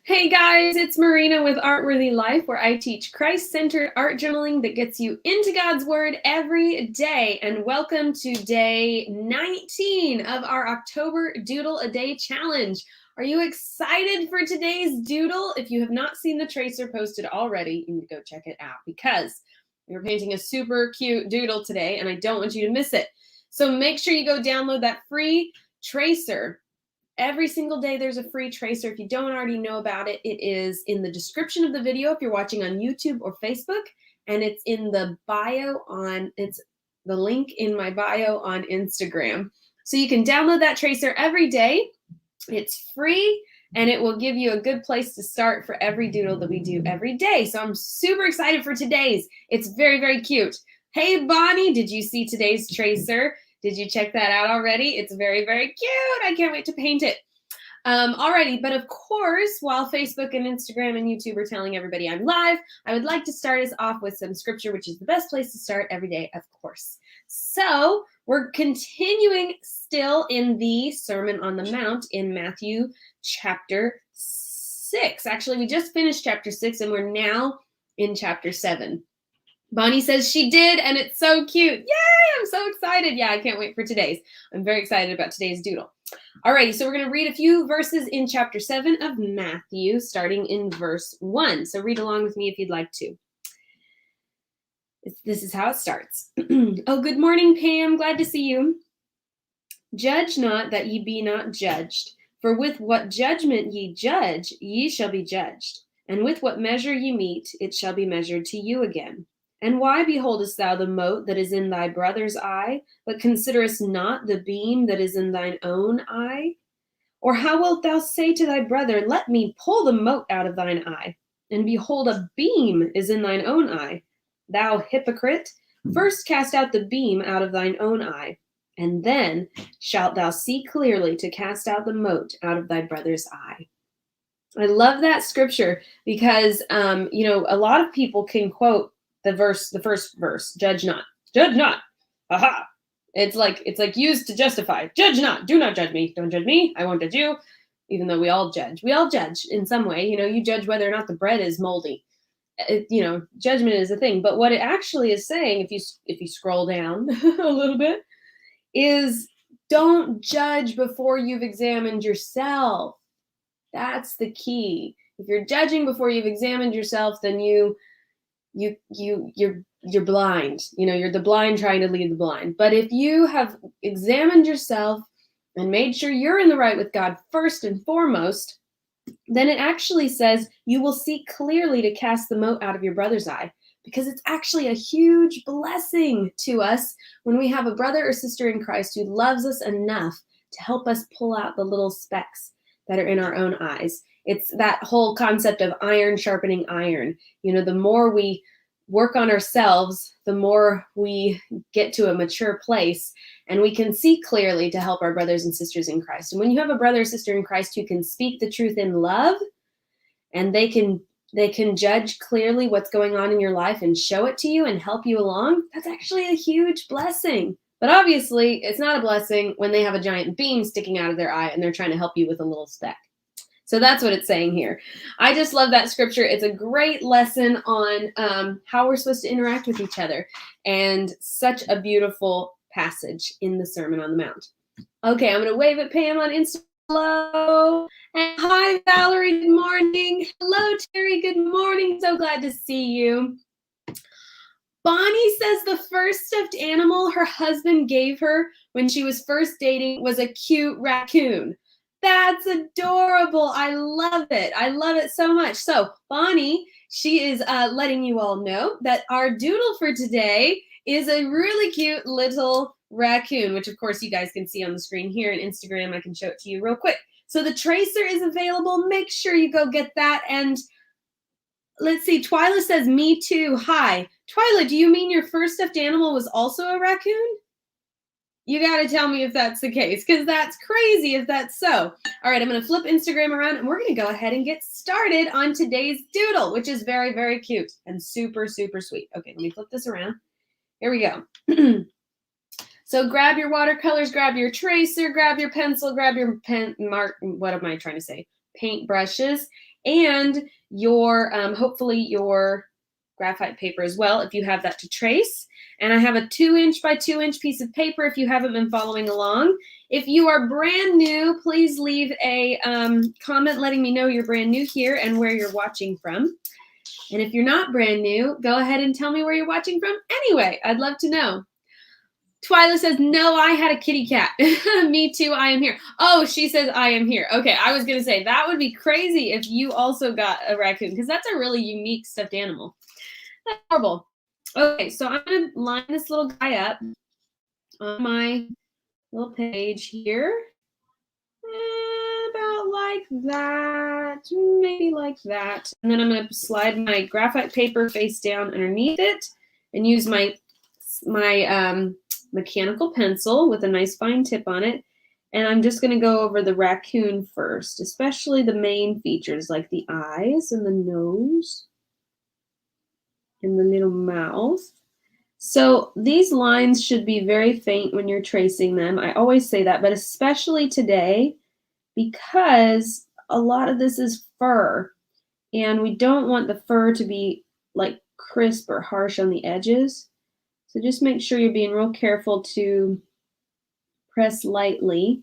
Hey guys, it's Marina with Artworthy Life, where I teach Christ-centered art journaling that gets you into God's Word every day. And welcome to day 19 of our October Doodle a Day Challenge. Are you excited for today's doodle? If you have not seen the tracer posted already, you need to go check it out because we're painting a super cute doodle today and I don't want you to miss it. So make sure you go download that free tracer. Every single day there's a free tracer. If you don't already know about it, it is in the description of the video if you're watching on YouTube or Facebook, and it's in the it's the link in my bio on Instagram. So you can download that tracer every day. It's free and it will give you a good place to start for every doodle that we do every day. So I'm super excited for today's. It's very, very cute. Hey, Bonnie, did you see today's tracer? Did you check that out already? It's very, very cute. I can't wait to paint it. Alrighty, but of course, while Facebook and Instagram and YouTube are telling everybody I'm live, I would like to start us off with some scripture, which is the best place to start every day, of course. So we're continuing still in the Sermon on the Mount in Matthew chapter 6. Actually, we just finished chapter 6 and we're now in chapter 7. Bonnie says she did, and it's so cute. Yay, I'm so excited. Yeah, I can't wait for today's. I'm very excited about today's doodle. Alrighty, so we're going to read a few verses in chapter 7 of Matthew, starting in verse 1. So read along with me if you'd like to. This is how it starts. Oh, good morning, Pam. Glad to see you. Judge not that ye be not judged, for with what judgment ye judge, ye shall be judged. And with what measure ye mete, it shall be measured to you again. And why beholdest thou the mote that is in thy brother's eye, but considerest not the beam that is in thine own eye? Or how wilt thou say to thy brother, let me pull the mote out of thine eye? And behold, a beam is in thine own eye. Thou hypocrite, first cast out the beam out of thine own eye, and then shalt thou see clearly to cast out the mote out of thy brother's eye. I love that scripture because, a lot of people can quote the first verse, judge not, aha. It's like used to justify, judge not, do not judge me, don't judge me, I won't judge you, even though we all judge in some way. You judge whether or not the bread is moldy. Judgment is a thing, but what it actually is saying, if you scroll down a little bit, is don't judge before you've examined yourself. That's the key. If you're judging before you've examined yourself, then you're blind. You're the blind trying to lead the blind. But if you have examined yourself and made sure you're in the right with God first and foremost, then it actually says you will see clearly to cast the mote out of your brother's eye, because it's actually a huge blessing to us when we have a brother or sister in Christ who loves us enough to help us pull out the little specks that are in our own eyes. It's that whole concept of iron sharpening iron. The more we work on ourselves, the more we get to a mature place and we can see clearly to help our brothers and sisters in Christ. And when you have a brother or sister in Christ who can speak the truth in love, and they can judge clearly what's going on in your life and show it to you and help you along, that's actually a huge blessing. But obviously, it's not a blessing when they have a giant beam sticking out of their eye and they're trying to help you with a little speck. So that's what it's saying here. I just love that scripture. It's a great lesson on how we're supposed to interact with each other, and such a beautiful passage in the Sermon on the Mount. Okay, I'm going to wave at Pam on Instagram. Hello. And hi, Valerie. Good morning. Hello, Terry. Good morning. So glad to see you. Bonnie says the first stuffed animal her husband gave her when she was first dating was a cute raccoon. That's adorable. I love it. I love it so much. So Bonnie, she is letting you all know that our doodle for today is a really cute little raccoon, which of course you guys can see on the screen here in Instagram. I can show it to you real quick. So the tracer is available. Make sure you go get that. And let's see, Twyla says, me too. Hi. Twyla, do you mean your first stuffed animal was also a raccoon? You got to tell me if that's the case, because that's crazy if that's so. All right, I'm going to flip Instagram around, and we're going to go ahead and get started on today's doodle, which is very, very cute and super, super sweet. Okay, let me flip this around. Here we go. So grab your watercolors, grab your tracer, grab your pencil, grab your pen, mark, what am I trying to say? paint brushes and your hopefully your graphite paper as well if you have that to trace. And I have a 2" by 2" piece of paper if you haven't been following along. If you are brand new, please leave a comment letting me know you're brand new here and where you're watching from. And if you're not brand new, go ahead and tell me where you're watching from anyway. I'd love to know. Twyla says, no, I had a kitty cat. Me too, I am here. Oh, she says, I am here. Okay, I was going to say, that would be crazy if you also got a raccoon, because that's a really unique stuffed animal. That's horrible. Okay, so I'm going to line this little guy up on my little page here. About like that, maybe like that. And then I'm going to slide my graphite paper face down underneath it and use my mechanical pencil with a nice fine tip on it. And I'm just going to go over the raccoon first, especially the main features like the eyes and the nose and the little mouth. So these lines should be very faint when you're tracing them. I always say that, but especially today, because a lot of this is fur and we don't want the fur to be like crisp or harsh on the edges. So just make sure you're being real careful to press lightly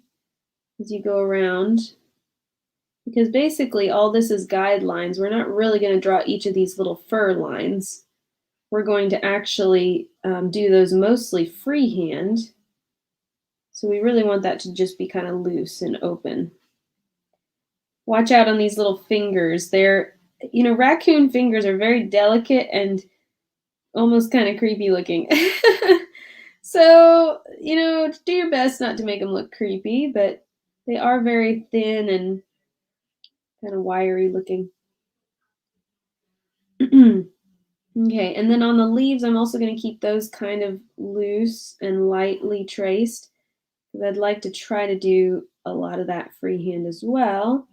as you go around, because basically all this is guidelines. We're not really going to draw each of these little fur lines. We're going to actually do those mostly freehand. So we really want that to just be kind of loose and open. Watch out on these little fingers. They're, raccoon fingers are very delicate and almost kind of creepy looking. So, do your best not to make them look creepy, but they are very thin and kind of wiry looking. Okay, and then on the leaves, I'm also going to keep those kind of loose and lightly traced, because I'd like to try to do a lot of that freehand as well.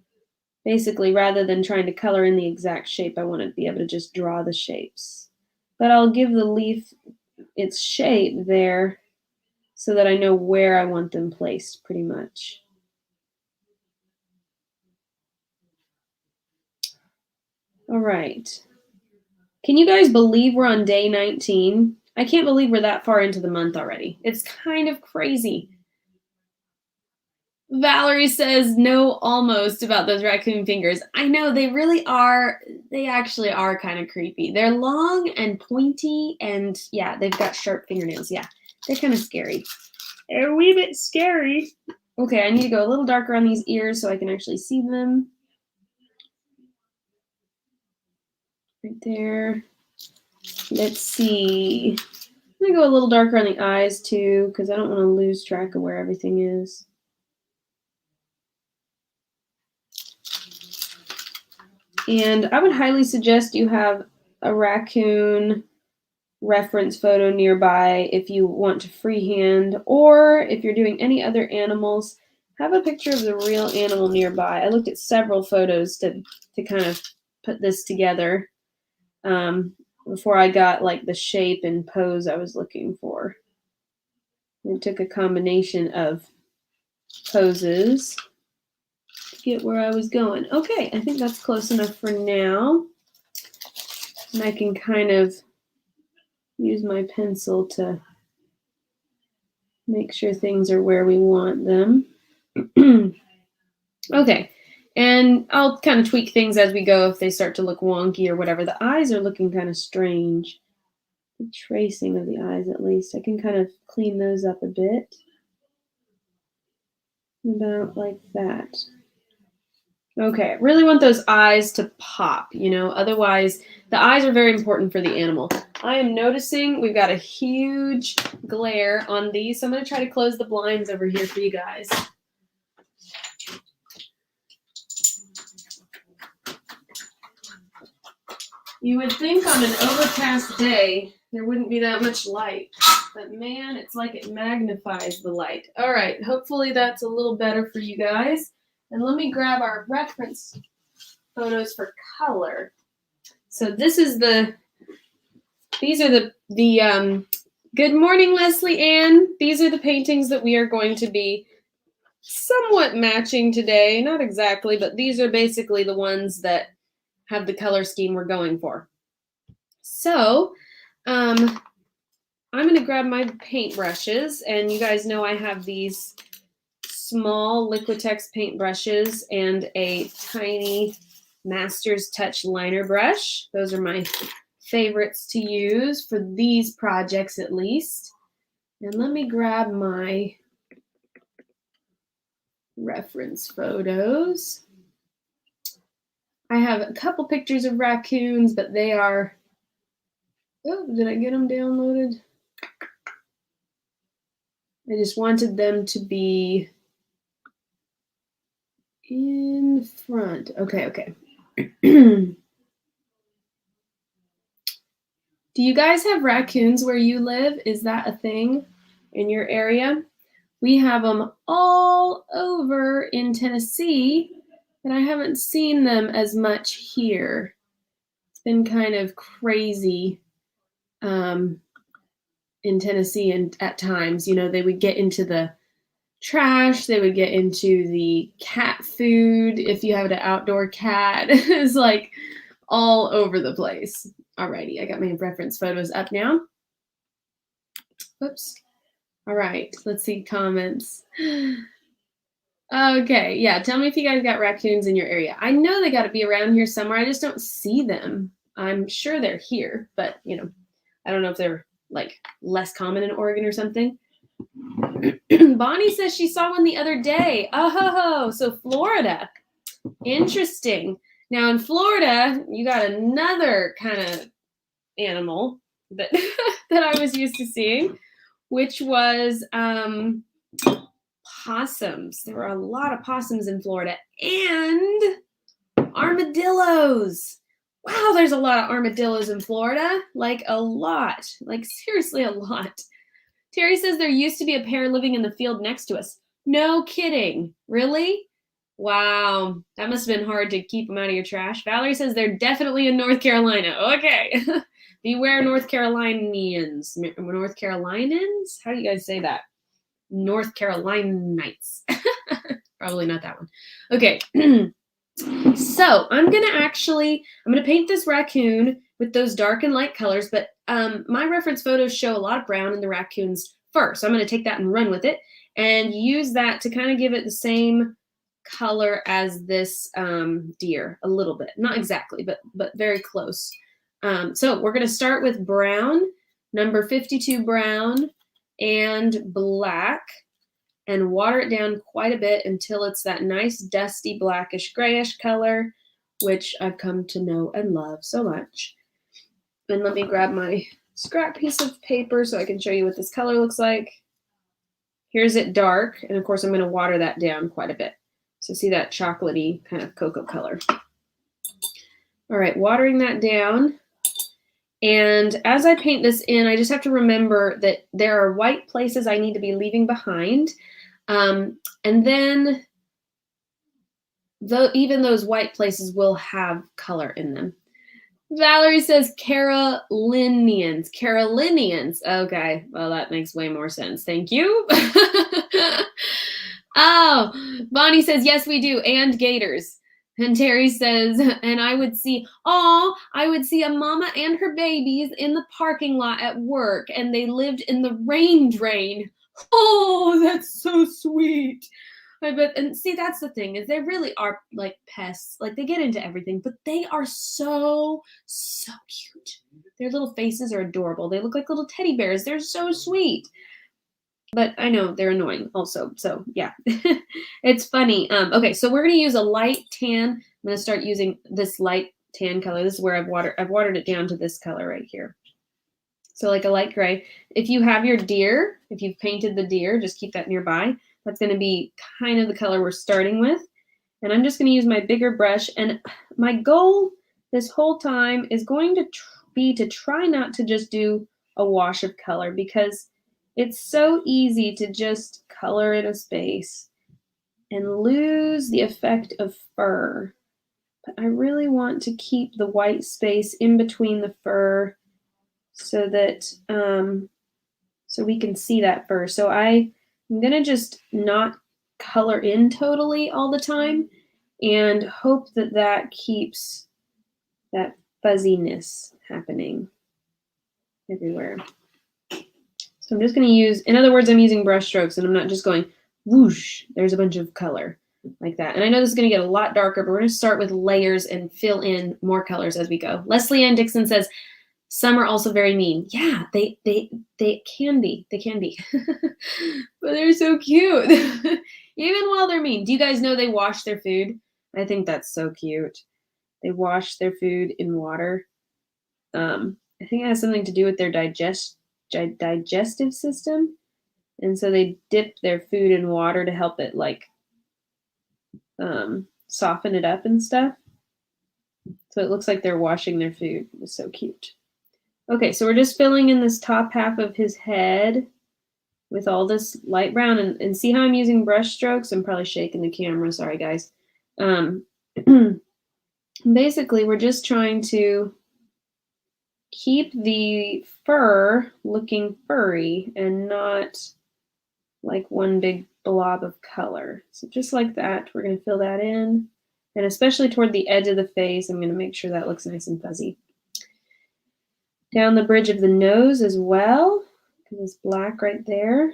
Basically, rather than trying to color in the exact shape, I want to be able to just draw the shapes. But I'll give the leaf its shape there so that I know where I want them placed pretty much. All right. Can you guys believe we're on day 19? I can't believe we're that far into the month already. It's kind of crazy. Valerie says no almost about those raccoon fingers. I know, they really are. They actually are kind of creepy. They're long and pointy, and yeah, they've got sharp fingernails. Yeah, they're kind of scary. They're a wee bit scary. Okay, I need to go a little darker on these ears so I can actually see them. Right there. Let's see. I'm going to go a little darker on the eyes too, because I don't want to lose track of where everything is. And I would highly suggest you have a raccoon reference photo nearby if you want to freehand, or if you're doing any other animals, have a picture of the real animal nearby. I looked at several photos to kind of put this together before I got like the shape and pose I was looking for. I took a combination of poses to get where I was going. Okay, I think that's close enough for now. And I can kind of use my pencil to make sure things are where we want them. Okay, and I'll kind of tweak things as we go if they start to look wonky or whatever. The eyes are looking kind of strange. The tracing of the eyes, at least. I can kind of clean those up a bit. About like that. Okay, I really want those eyes to pop, otherwise the eyes are very important for the animal. I am noticing we've got a huge glare on these, so I'm going to try to close the blinds over here for you guys. You would think on an overcast day there wouldn't be that much light, but man, it's like it magnifies the light. All right, hopefully that's a little better for you guys. And let me grab our reference photos for color. So these are the good morning, Leslie Ann. These are the paintings that we are going to be somewhat matching today. Not exactly, but these are basically the ones that have the color scheme we're going for. So, I'm going to grab my paintbrushes, and you guys know I have these small Liquitex paintbrushes and a tiny Master's Touch liner brush. Those are my favorites to use for these projects at least. And let me grab my reference photos. I have a couple pictures of raccoons, but they are, oh, did I get them downloaded? I just wanted them to be in front. Okay. Do you guys have raccoons where you live? Is that a thing in your area? We have them all over in Tennessee, but I haven't seen them as much here. It's been kind of crazy in Tennessee, and at times, you know, they would get into the trash, they would get into the cat food. If you have an outdoor cat, it's like all over the place. Alrighty, I got my reference photos up now. Whoops. All right, let's see comments. Okay, yeah, tell me if you guys got raccoons in your area. I know they got to be around here somewhere. I just don't see them. I'm sure they're here, but, you know, I don't know if they're, like, less common in Oregon or something. Bonnie says she saw one the other day. Oh, so Florida. Interesting. Now, in Florida, you got another kind of animal that that I was used to seeing, which was possums. There were a lot of possums in Florida, and armadillos. Wow, there's a lot of armadillos in Florida. Like a lot. Like seriously a lot. Terry says there used to be a pair living in the field next to us. No kidding. Really? Wow. That must have been hard to keep them out of your trash. Valerie says they're definitely in North Carolina. Okay. Beware North Carolinians. North Carolinians? How do you guys say that? North Carolinites. Probably not that one. Okay. So I'm going to paint this raccoon with those dark and light colors, but my reference photos show a lot of brown in the raccoon's fur. So I'm going to take that and run with it and use that to kind of give it the same color as this deer a little bit. Not exactly, but very close. So we're going to start with brown, number 52 brown, and black, and water it down quite a bit until it's that nice dusty blackish grayish color, which I've come to know and love so much. And let me grab my scrap piece of paper so I can show you what this color looks like. Here's it dark, and of course I'm going to water that down quite a bit. So see that chocolatey kind of cocoa color. All right, watering that down. And as I paint this in, I just have to remember that there are white places I need to be leaving behind. And then even those white places will have color in them. Valerie says Carolinians. Carolinians. Okay, well, that makes way more sense. Thank you. Oh, Bonnie says, yes, we do. And gators. And Terry says, and I would see a mama and her babies in the parking lot at work, and they lived in the rain drain. Oh, that's so sweet. I bet. And see, that's the thing, is they really are like pests. Like they get into everything, but they are so cute. Their little faces are adorable. They look like little teddy bears. They're so sweet. But I know they're annoying also. So yeah, it's funny. Okay, so we're going to use a light tan. I'm going to start using this light tan color. This is where I've watered it down to this color right here. So like a light gray. If you have your deer, if you've painted the deer, just keep that nearby. That's going to be kind of the color we're starting with. And I'm just going to use my bigger brush. And my goal this whole time is going to be to try not to just do a wash of color, because it's so easy to just color in a space and lose the effect of fur. But I really want to keep the white space in between the fur so that so we can see that fur. So I'm gonna just not color in totally all the time and hope that that keeps that fuzziness happening everywhere. So I'm just going to use, in other words, I'm using brush strokes and I'm not just going whoosh, there's a bunch of color like that. And I know this is going to get a lot darker, but we're going to start with layers and fill in more colors as we go. Leslie Ann Dixon says, some are also very mean. Yeah, they can be. They can be. But they're so cute. Even while they're mean. Do you guys know they wash their food? I think that's so cute. They wash their food in water. I think it has something to do with their digestive system. And so they dip their food in water to help it like soften it up and stuff. So it looks like they're washing their food. It's so cute. Okay, so we're just filling in this top half of his head with all this light brown. And see how I'm using brush strokes? I'm probably shaking the camera. Sorry, guys. Basically, we're just trying to keep the fur looking furry and not like one big blob of color. So just like that, we're going to fill that in. And especially toward the edge of the face, I'm going to make sure that looks nice and fuzzy. Down the bridge of the nose as well, because it's black right there.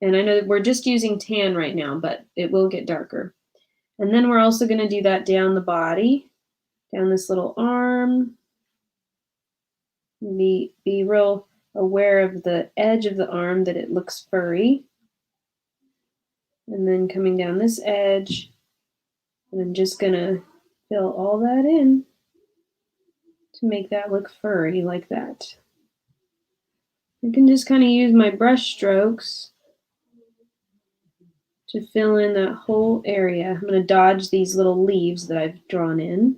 And I know that we're just using tan right now, but it will get darker. And then we're also going to do that down the body, down this little arm. Be real aware of the edge of the arm, that it looks furry. And then coming down this edge, and I'm just going to fill all that in to make that look furry like that. I can just kind of use my brush strokes to fill in that whole area. I'm going to dodge these little leaves that I've drawn in.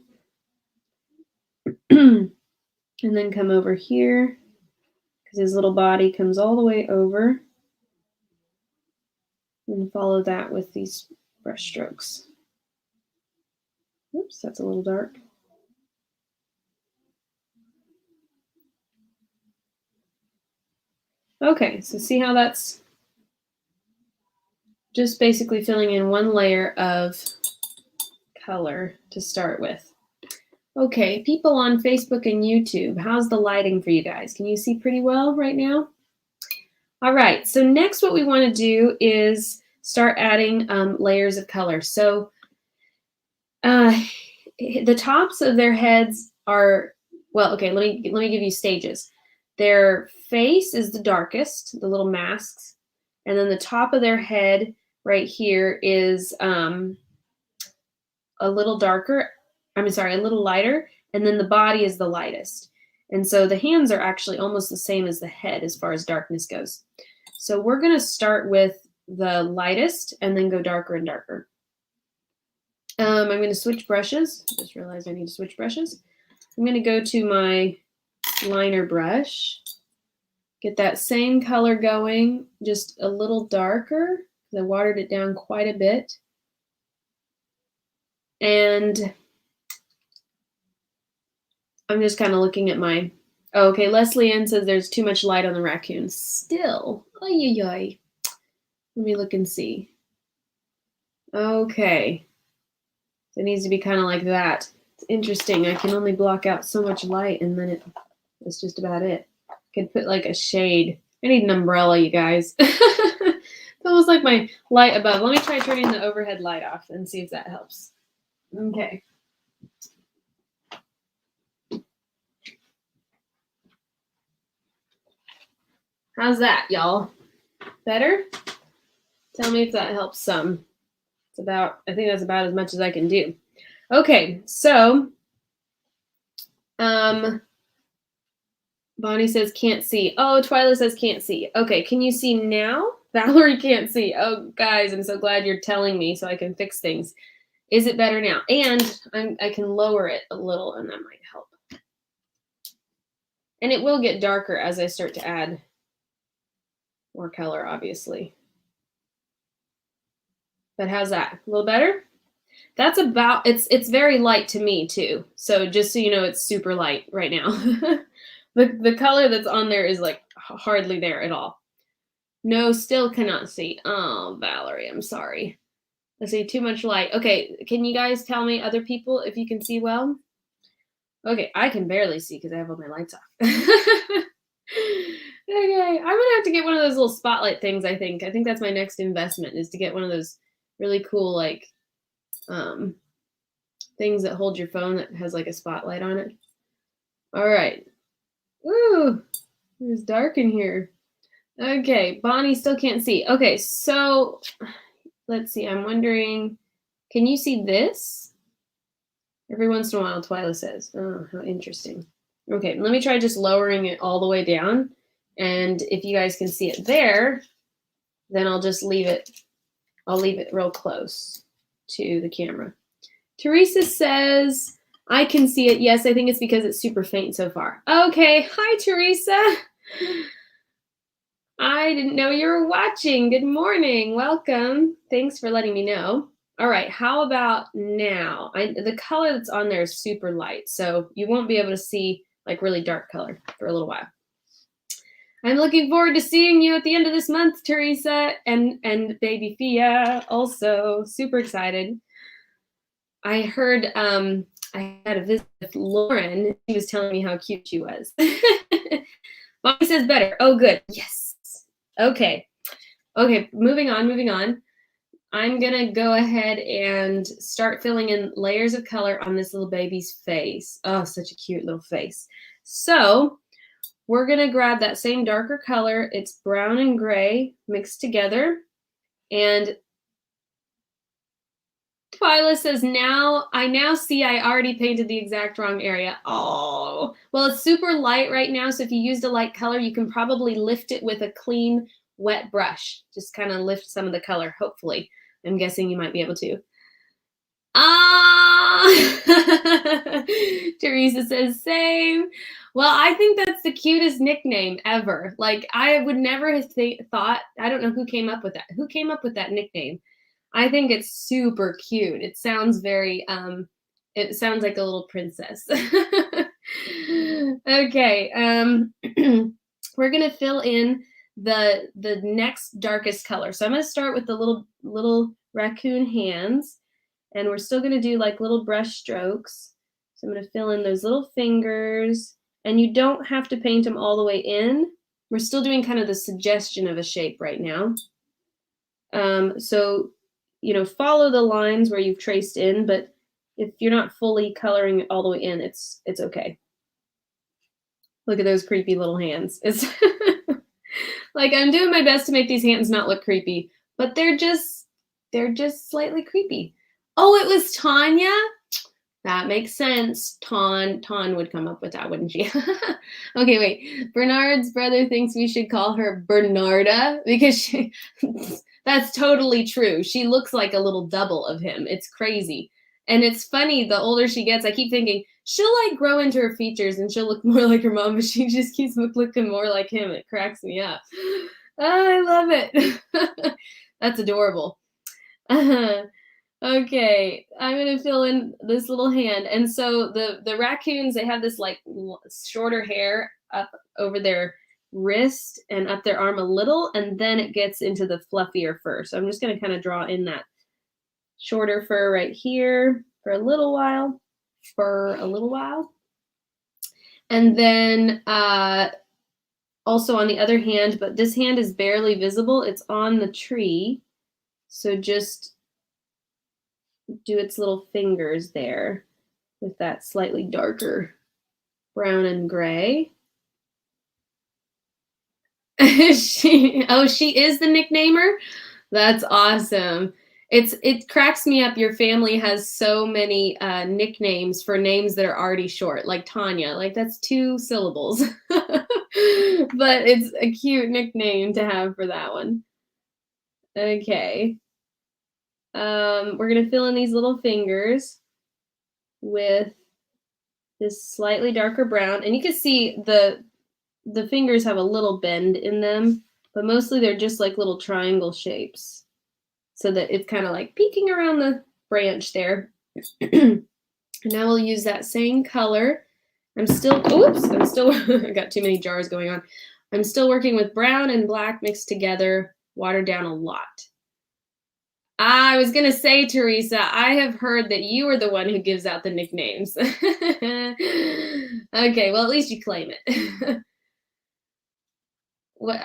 And then come over here, because his little body comes all the way over. And follow that with these brush strokes. Oops, that's a little dark. Okay, so see how that's just basically filling in one layer of color to start with. Okay, people on Facebook and YouTube, how's the lighting for you guys? Can you see pretty well right now? All right, so next what we want to do is start adding layers of color. So the tops of their heads are, well, okay, let me give you stages. Their face is the darkest, the little masks, and then the top of their head right here is a little darker, a little lighter, and then the body is the lightest. And so the hands are actually almost the same as the head as far as darkness goes. So we're going to start with the lightest and then go darker and darker. I'm going to switch brushes. Just realized I need to switch brushes. I'm going to go to my liner brush, get that same color going, just a little darker, because I watered it down quite a bit. And I'm just kind of looking at my, oh, okay, Leslie Ann says there's too much light on the raccoon. Still, ay. Let me look and see. Okay. So it needs to be kind of like that. It's interesting. I can only block out so much light, and then it's just about it. I could put like a shade. I need an umbrella, you guys. It's almost like my light above. Let me try turning the overhead light off and see if that helps. Okay. How's that, y'all? Better? Tell me if that helps some. I think that's about as much as I can do. Okay, so Bonnie says can't see. Oh, Twyla says can't see. Okay, can you see now? Valerie can't see. Oh, guys, I'm so glad you're telling me so I can fix things. Is it better now? And I can lower it a little, and that might help. And it will get darker as I start to add more color, obviously. But how's that? A little better? That's about, it's very light to me too. So just so you know, it's super light right now. The color that's on there is like hardly there at all. No, still cannot see. Oh, Valerie, I'm sorry. Let's see, too much light. Okay, can you guys tell me, other people, if you can see well? Okay, I can barely see because I have all my lights off. Okay, I'm gonna have to get one of those little spotlight things, I think. I think that's my next investment, is to get one of those really cool, like, things that hold your phone that has like a spotlight on it. All right. Ooh, it's dark in here. Okay, Bonnie still can't see. Okay, so let's see. I'm wondering, can you see this? Every once in a while, Twyla says. Oh, how interesting. Okay, let me try just lowering it all the way down. And if you guys can see it there, then I'll just leave it. I'll leave it real close to the camera. Teresa says, I can see it. Yes, I think it's because it's super faint so far. Okay, hi, Teresa. I didn't know you were watching. Good morning. Welcome. Thanks for letting me know. All right, how about now? The color that's on there is super light, so you won't be able to see like really dark color for a little while. I'm looking forward to seeing you at the end of this month, Teresa, and baby Fia also. Super excited. I heard I had a visit with Lauren. She was telling me how cute she was. Mommy says better. Oh, good. Yes. Okay. Okay, moving on. I'm going to go ahead and start filling in layers of color on this little baby's face. Oh, such a cute little face. So we're going to grab that same darker color. It's brown and gray mixed together. And Twyla says, I now see I already painted the exact wrong area. Oh, well, it's super light right now. So if you used a light color, you can probably lift it with a clean, wet brush. Just kind of lift some of the color, hopefully. I'm guessing you might be able to. Teresa says, same. Well, I think that's the cutest nickname ever. Like, I would never have thought, I don't know who came up with that. Who came up with that nickname? I think it's super cute. It sounds very, it sounds like a little princess. Okay, we're gonna fill in the next darkest color. So I'm gonna start with the little raccoon hands, and we're still gonna do like little brush strokes. So I'm gonna fill in those little fingers, and you don't have to paint them all the way in. We're still doing kind of the suggestion of a shape right now. So, you know, follow the lines where you've traced in, but if you're not fully coloring all the way in, it's okay. Look at those creepy little hands. It's like, I'm doing my best to make these hands not look creepy, but they're just slightly creepy. Oh, it was Tanya? That makes sense. Ton would come up with that, wouldn't she? Okay, wait. Bernard's brother thinks we should call her Bernarda because that's totally true. She looks like a little double of him. It's crazy. And it's funny, the older she gets, I keep thinking, she'll like grow into her features and she'll look more like her mom, but she just keeps looking more like him. It cracks me up. Oh, I love it. That's adorable. Okay, I'm gonna fill in this little hand. And so the raccoons, they have this like shorter hair up over their wrist and up their arm a little, and then it gets into the fluffier fur. So I'm just gonna kind of draw in that shorter fur right here for a little while. And then also on the other hand, but this hand is barely visible. It's on the tree. So just do its little fingers there with that slightly darker brown and gray. She is the nicknamer? That's awesome. It cracks me up. Your family has so many nicknames for names that are already short, like Tanya. Like, that's 2 syllables. But it's a cute nickname to have for that one. Okay. We're gonna fill in these little fingers with this slightly darker brown, and you can see the fingers have a little bend in them, but mostly they're just like little triangle shapes, so that it's kind of like peeking around the branch there. And now we'll use that same color. I got too many jars going on. I'm still working with brown and black mixed together, watered down a lot. I was going to say, Teresa, I have heard that you are the one who gives out the nicknames. Okay, well, at least you claim it.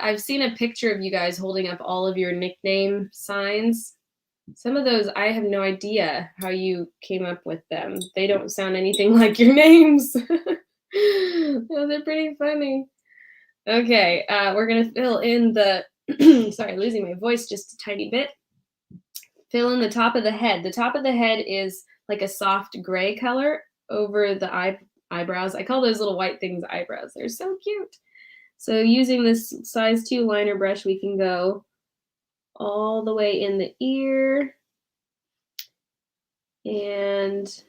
I've seen a picture of you guys holding up all of your nickname signs. Some of those, I have no idea how you came up with them. They don't sound anything like your names. Those are pretty funny. Okay, we're going to fill in the, sorry, losing my voice just a tiny bit. Fill in the top of the head. The top of the head is like a soft gray color over the eyebrows. I call those little white things eyebrows. They're so cute. So using this size 2 liner brush, we can go all the way in the ear and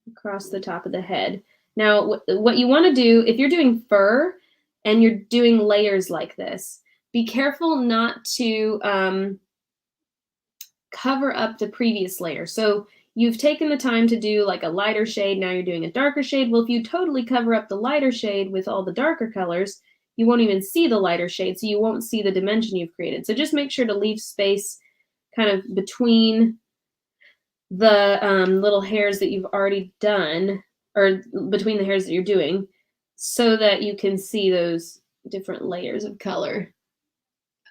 across the top of the head. Now, what you want to do, if you're doing fur and you're doing layers like this, be careful not to cover up the previous layer. So you've taken the time to do like a lighter shade, now you're doing a darker shade. Well, if you totally cover up the lighter shade with all the darker colors, you won't even see the lighter shade, so you won't see the dimension you've created. So just make sure to leave space kind of between the little hairs that you've already done, or between the hairs that you're doing, so that you can see those different layers of color.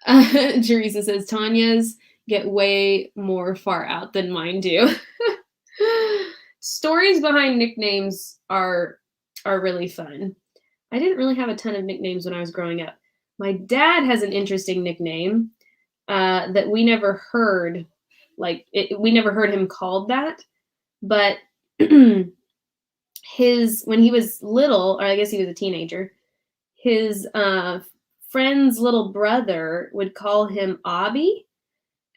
Teresa says, Tanya's get way more far out than mine do. Stories behind nicknames are really fun. I didn't really have a ton of nicknames when I was growing up. My dad has an interesting nickname that we never heard. We never heard him called that. But when he was little, or I guess he was a teenager, his friend's little brother would call him Obby.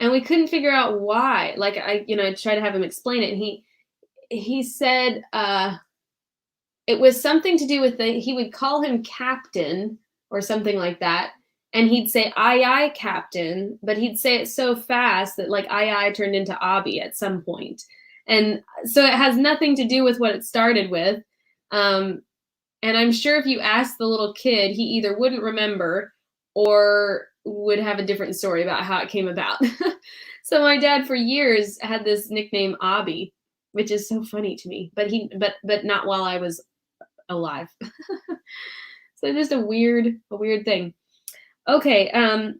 And we couldn't figure out why. Like I tried to have him explain it, and he said it was something to do with he would call him Captain or something like that, and he'd say "Aye, aye, Captain," but he'd say it so fast that like "Aye, aye" turned into "Obby" at some point, and so it has nothing to do with what it started with. And I'm sure if you asked the little kid, he either wouldn't remember or would have a different story about how it came about. So my dad for years had this nickname Obby, which is so funny to me, but not while I was alive. So just a weird thing. Okay,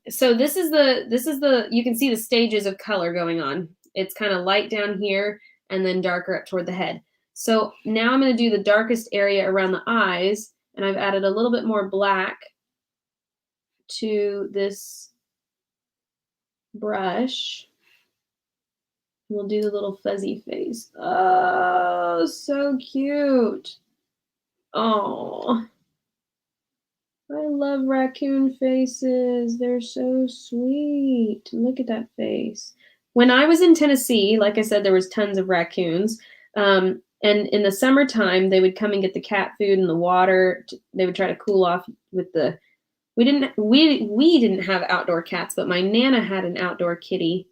so this is the you can see the stages of color going on. It's kind of light down here and then darker up toward the head. So now I'm going to do the darkest area around the eyes, and I've added a little bit more black to this brush. We'll do the little fuzzy face. Oh, so cute. Oh, I love raccoon faces. They're so sweet. Look at that face. When I was in Tennessee, like I said, there was tons of raccoons. And in the summertime, they would come and get the cat food and the water. They would try to cool off with the. We didn't have outdoor cats, but my Nana had an outdoor kitty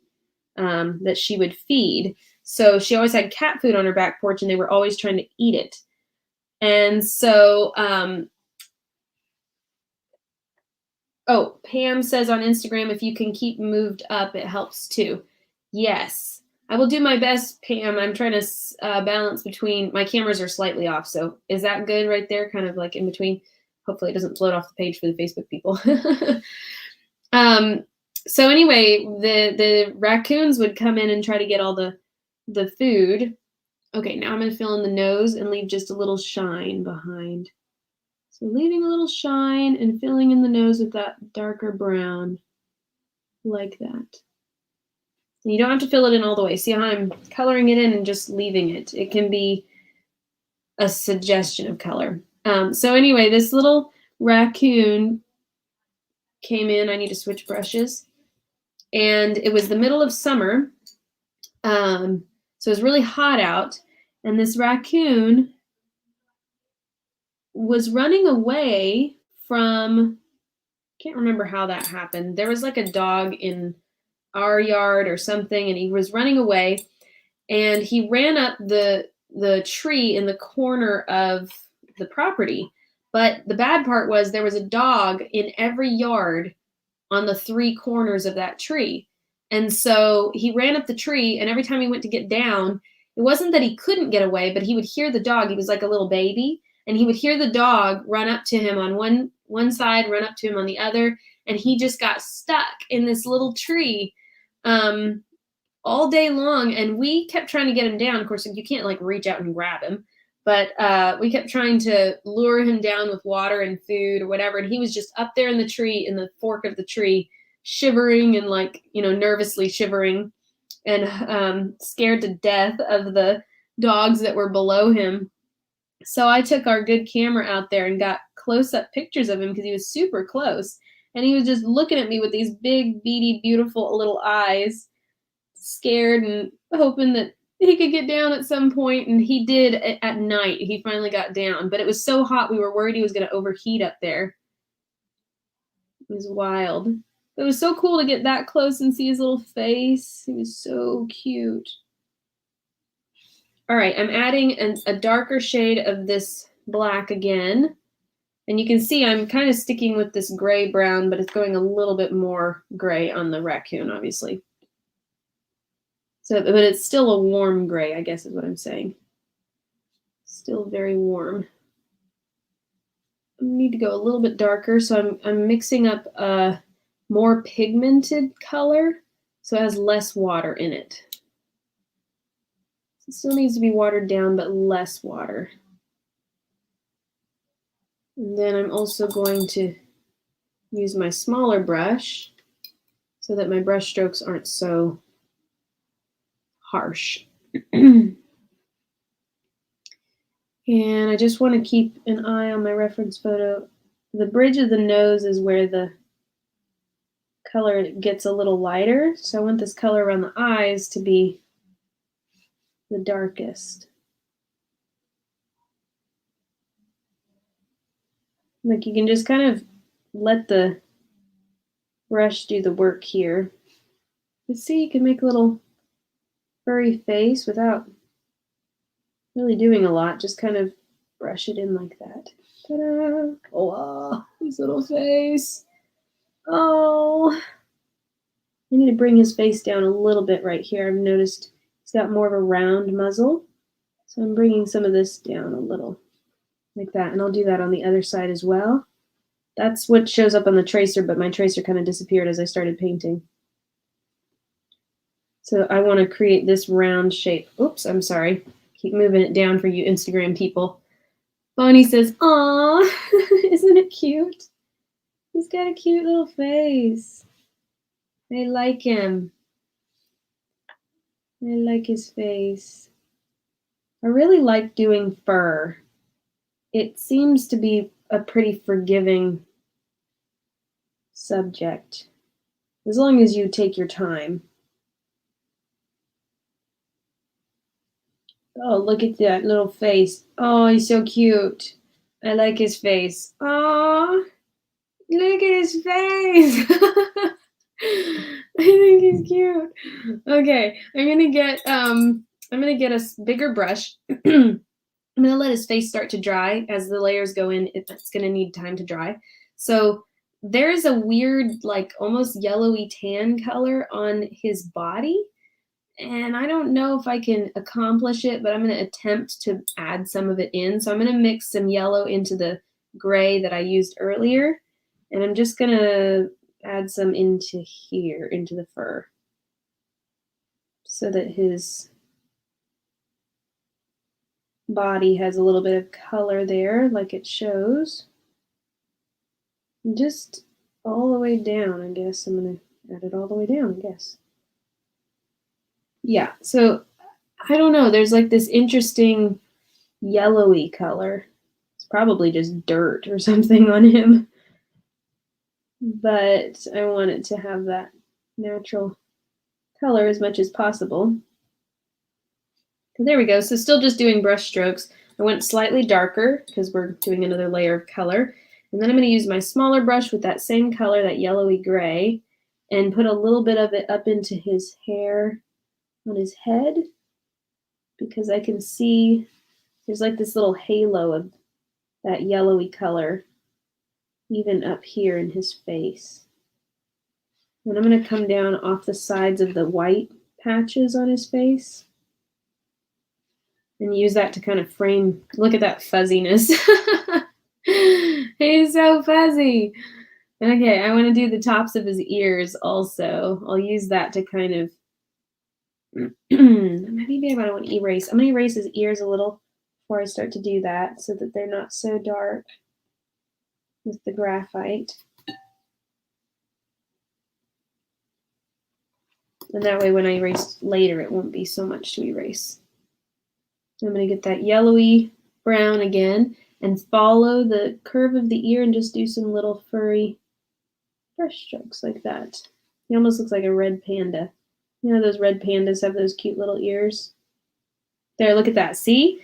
that she would feed. So she always had cat food on her back porch, and they were always trying to eat it. And so, oh, Pam says on Instagram, if you can keep moved up, it helps too. Yes, I will do my best, Pam. I'm trying to balance between, my cameras are slightly off. So is that good right there? Kind of like in between. Hopefully it doesn't float off the page for the Facebook people. So anyway, the raccoons would come in and try to get all the food. Okay, now I'm going to fill in the nose and leave just a little shine behind. So leaving a little shine and filling in the nose with that darker brown, like that. And you don't have to fill it in all the way. See how I'm coloring it in and just leaving it. It can be a suggestion of color. So anyway, this little raccoon came in. I need to switch brushes. And it was the middle of summer. So it was really hot out. And this raccoon was running away from, can't remember how that happened. There was like a dog in our yard or something, and he was running away. And he ran up the tree in the corner of the property. But the bad part was there was a dog in every yard on the 3 corners of that tree. And so he ran up the tree, and every time he went to get down, it wasn't that he couldn't get away, but he would hear the dog. He was like a little baby, and he would hear the dog run up to him on one side, run up to him on the other, and he just got stuck in this little tree all day long. And we kept trying to get him down. Of course, you can't like reach out and grab him, but we kept trying to lure him down with water and food or whatever. And he was just up there in the tree, in the fork of the tree, shivering and like, nervously shivering and scared to death of the dogs that were below him. So I took our good camera out there and got close-up pictures of him because he was super close. And he was just looking at me with these big, beady, beautiful little eyes, scared and hoping that he could get down at some point. And he did at night. He finally got down. But it was so hot, we were worried he was going to overheat up there. It was wild. It was so cool to get that close and see his little face. He was so cute. All right, I'm adding a darker shade of this black again. And you can see I'm kind of sticking with this gray-brown, but it's going a little bit more gray on the raccoon, obviously. So, but it's still a warm gray, I guess is what I'm saying. Still very warm. I need to go a little bit darker, so I'm mixing up a more pigmented color, so it has less water in it. It still needs to be watered down, but less water. And then I'm also going to use my smaller brush so that my brush strokes aren't so harsh. And I just want to keep an eye on my reference photo. The bridge of the nose is where the color gets a little lighter. So I want this color around the eyes to be the darkest. Like you can just kind of let the brush do the work here. You see, you can make a little furry face without really doing a lot. Just kind of brush it in like that. Ta-da! Oh, his little face. Oh, I need to bring his face down a little bit right here. I've noticed he's got more of a round muzzle. So I'm bringing some of this down a little like that. And I'll do that on the other side as well. That's what shows up on the tracer, but my tracer kind of disappeared as I started painting. So I want to create this round shape. Oops, I'm sorry. Keep moving it down for you Instagram people. Bonnie says, "Aw, isn't it cute? He's got a cute little face. I like him. I like his face." I really like doing fur. It seems to be a pretty forgiving subject, as long as you take your time. Oh, look at that little face. Oh, he's so cute. I like his face. Oh, look at his face. I think he's cute. Okay, I'm gonna get a bigger brush. I'm gonna let his face start to dry as the layers go in. It's gonna need time to dry. So there's a weird, like almost yellowy tan color on his body. And I don't know if I can accomplish it, but I'm going to attempt to add some of it in. So I'm going to mix some yellow into the gray that I used earlier. And I'm just going to add some into here, into the fur, so that his body has a little bit of color there, like it shows. And just all the way down, I guess. I'm going to add it all the way down, I guess. Yeah, so I don't know. There's like this interesting yellowy color. It's probably just dirt or something on him. But I want it to have that natural color as much as possible. There we go. So still just doing brush strokes. I went slightly darker because we're doing another layer of color. And then I'm going to use my smaller brush with that same color, that yellowy gray, and put a little bit of it up into his hair on his head, because I can see there's like this little halo of that yellowy color even up here in his face. And I'm going to come down off the sides of the white patches on his face and use that to kind of frame. Look at that fuzziness. He's so fuzzy. Okay, I want to do the tops of his ears also. I'll use that to kind of, maybe I want to erase. I'm going to erase his ears a little before I start to do that so that they're not so dark with the graphite. And that way when I erase later, it won't be so much to erase. I'm going to get that yellowy brown again and follow the curve of the ear and just do some little furry brush strokes like that. He almost looks like a red panda. You know those red pandas have those cute little ears? There, look at that. See?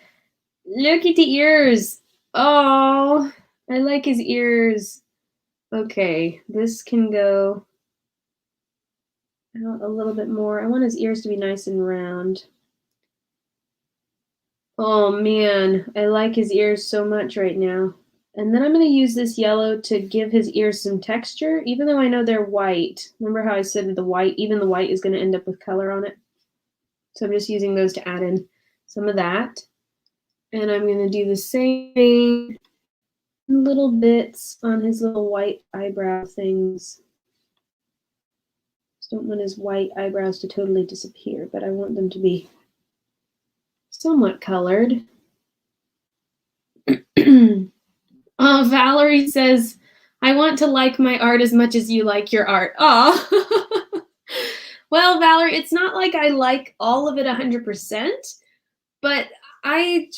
Look at the ears. Oh, I like his ears. Okay, this can go out a little bit more. I want his ears to be nice and round. Oh man, I like his ears so much right now. And then I'm going to use this yellow to give his ears some texture, even though I know they're white. Remember how I said the white, even the white is going to end up with color on it. So I'm just using those to add in some of that. And I'm going to do the same thing, little bits on his little white eyebrow things. Just don't want his white eyebrows to totally disappear, but I want them to be somewhat colored. Oh, Valerie says, I want to like my art as much as you like your art. Oh, well, Valerie, it's not like I like all of it 100%, but I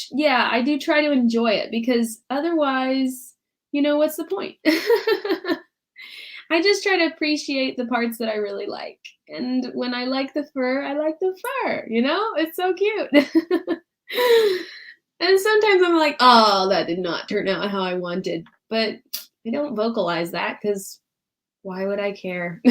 do try to enjoy it because otherwise, you know, what's the point? I just try to appreciate the parts that I really like. And when I like the fur, I like the fur, you know? It's so cute. And sometimes I'm like, oh, that did not turn out how I wanted. But I don't vocalize that because why would I care?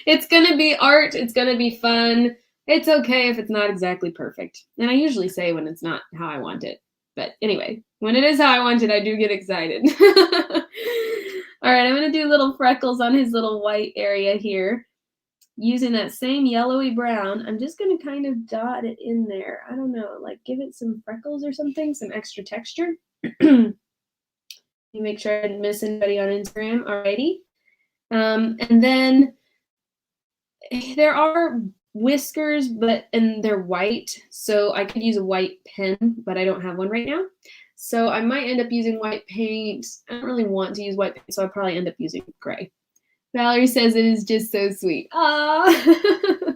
It's going to be art. It's going to be fun. It's okay if it's not exactly perfect. And I usually say when it's not how I want it. But anyway, when it is how I want it, I do get excited. All right, I'm going to do little freckles on his little white area here. Using that same yellowy brown, I'm just going to kind of dot it in there. I don't know, like give it some freckles or something, some extra texture. You make sure I didn't miss anybody on Instagram. Alrighty. And then there are whiskers, and they're white, so I could use a white pen, but I don't have one right now. So I might end up using white paint. I don't really want to use white paint, so I'll probably end up using gray. Valerie says it is just so sweet. Aww.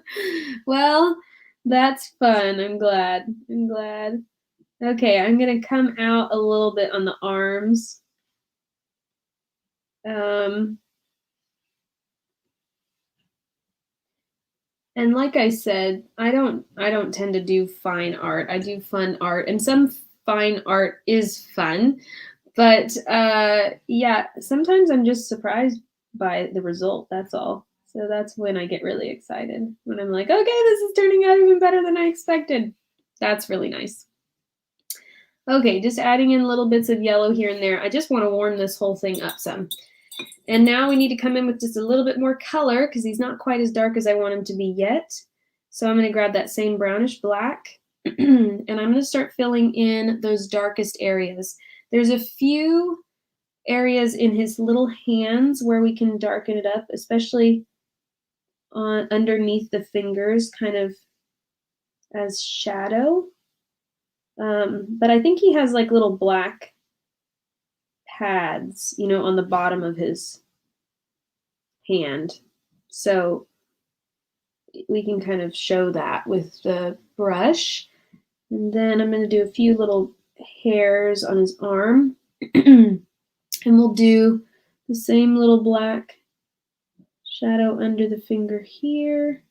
Well, that's fun. I'm glad. Okay, I'm going to come out a little bit on the arms. And like I said, I don't tend to do fine art. I do fun art, and some fine art is fun. But yeah, sometimes I'm just surprised by the result, that's all. So that's when I get really excited, when I'm like, okay, this is turning out even better than I expected. That's really nice. Okay, just adding in little bits of yellow here and there. I just want to warm this whole thing up some. And now we need to come in with just a little bit more color because he's not quite as dark as I want him to be yet. So I'm going to grab that same brownish black and I'm going to start filling in those darkest areas. There's a few areas in his little hands where we can darken it up, especially on underneath the fingers, kind of as shadow. But I think he has like little black pads, you know, on the bottom of his hand. So we can kind of show that with the brush. And then I'm going to do a few little hairs on his arm. And we'll do the same little black shadow under the finger here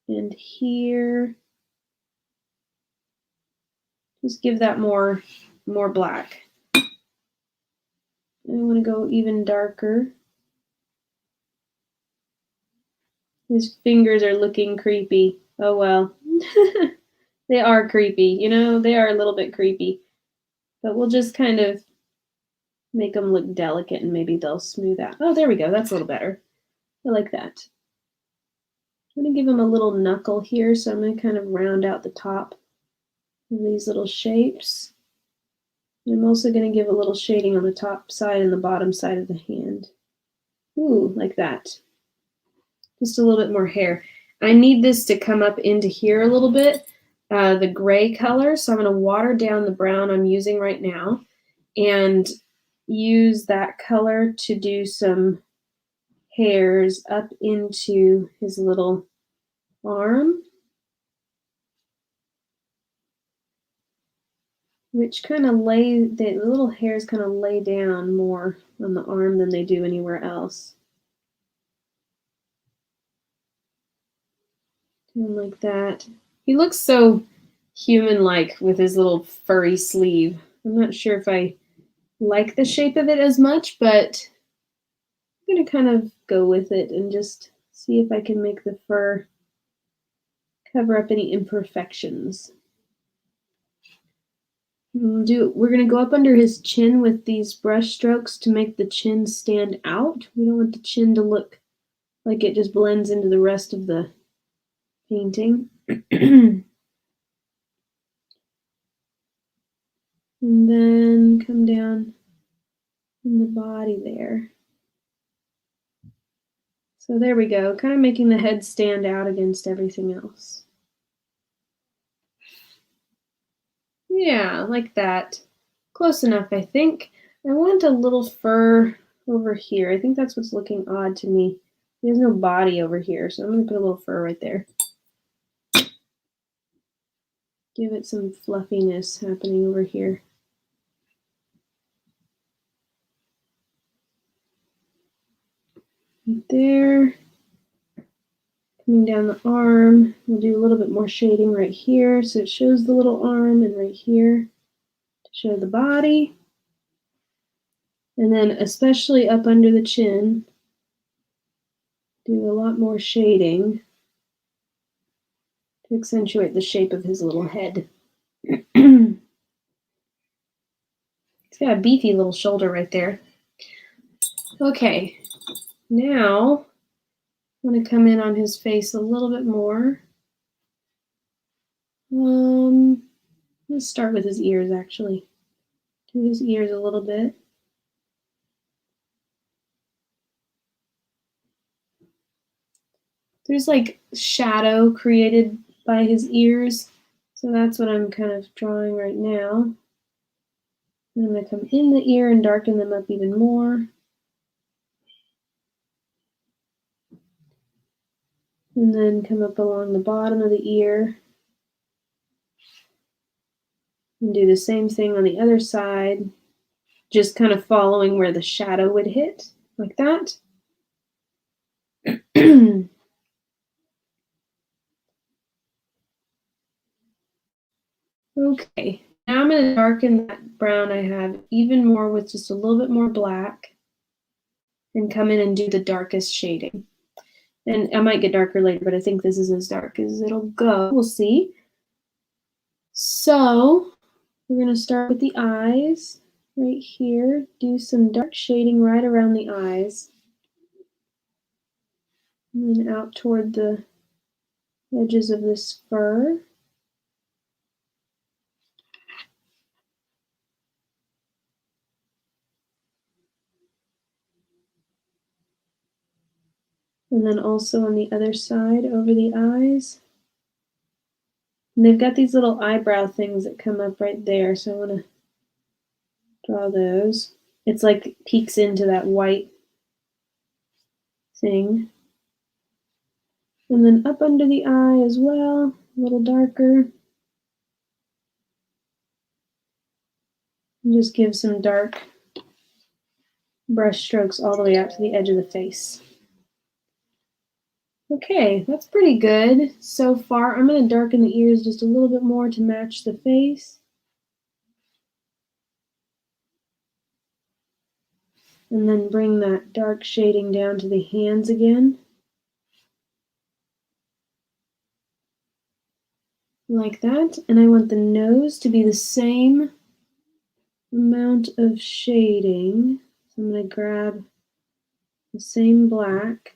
and here. Just give that more black. I want to go even darker. His fingers are looking creepy. Oh well. They are creepy, you know, they are a little bit creepy. But we'll just kind of make them look delicate and maybe they'll smooth out. Oh, there we go. That's a little better. I like that. I'm going to give him a little knuckle here, so I'm going to kind of round out the top of these little shapes. And I'm also going to give a little shading on the top side and the bottom side of the hand. Ooh, like that. Just a little bit more hair. I need this to come up into here a little bit, the gray color, so I'm going to water down the brown I'm using right now and use that color to do some hairs up into his little arm, which kind of the little hairs kind of lay down more on the arm than they do anywhere else. And like that. He looks so human-like with his little furry sleeve. I'm not sure if I like the shape of it as much, but I'm going to kind of go with it and just see if I can make the fur cover up any imperfections. We're going to go up under his chin with these brush strokes to make the chin stand out. We don't want the chin to look like it just blends into the rest of the painting. And then come down in the body there. So there we go, kind of making the head stand out against everything else. Yeah, like that. Close enough, I think. I want a little fur over here. I think that's what's looking odd to me. There's no body over here, so I'm going to put a little fur right there. Give it some fluffiness happening over here. Right there. Coming down the arm, we'll do a little bit more shading right here so it shows the little arm, and right here to show the body. And then especially up under the chin, do a lot more shading to accentuate the shape of his little head. He's got a beefy little shoulder right there. Okay, now I'm going to come in on his face a little bit more. Let's start with his ears, actually. Do his ears a little bit. There's like shadow created by his ears, so that's what I'm kind of drawing right now. I'm going to come in the ear and darken them up even more. And then come up along the bottom of the ear. And do the same thing on the other side, just kind of following where the shadow would hit, like that. Okay, now I'm going to darken that brown I have even more with just a little bit more black and come in and do the darkest shading. And I might get darker later, but I think this is as dark as it'll go. We'll see. So we're going to start with the eyes right here. Do some dark shading right around the eyes. And then out toward the edges of this fur. And then also on the other side over the eyes. And they've got these little eyebrow things that come up right there, so I want to draw those. It's like peeks into that white thing. And then up under the eye as well, a little darker. And just give some dark brush strokes all the way out to the edge of the face. Okay, that's pretty good so far. I'm going to darken the ears just a little bit more to match the face. And then bring that dark shading down to the hands again. Like that. And I want the nose to be the same amount of shading. So I'm going to grab the same black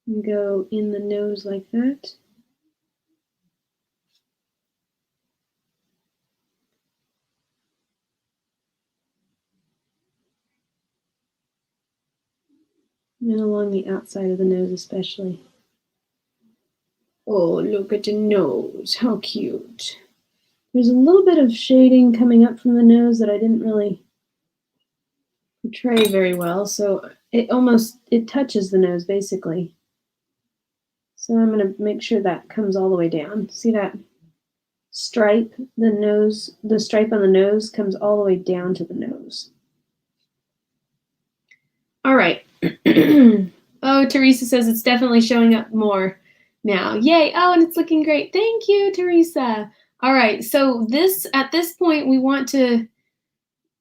and go in the nose like that. And along the outside of the nose especially. Oh, look at the nose. How cute. There's a little bit of shading coming up from the nose that I didn't really portray very well, so it touches the nose basically. So I'm going to make sure that comes all the way down. See that stripe? The stripe on the nose comes all the way down to the nose. All right. Oh, Teresa says it's definitely showing up more now. Yay. Oh, and it's looking great. Thank you, Teresa. All right. So at this point, we want to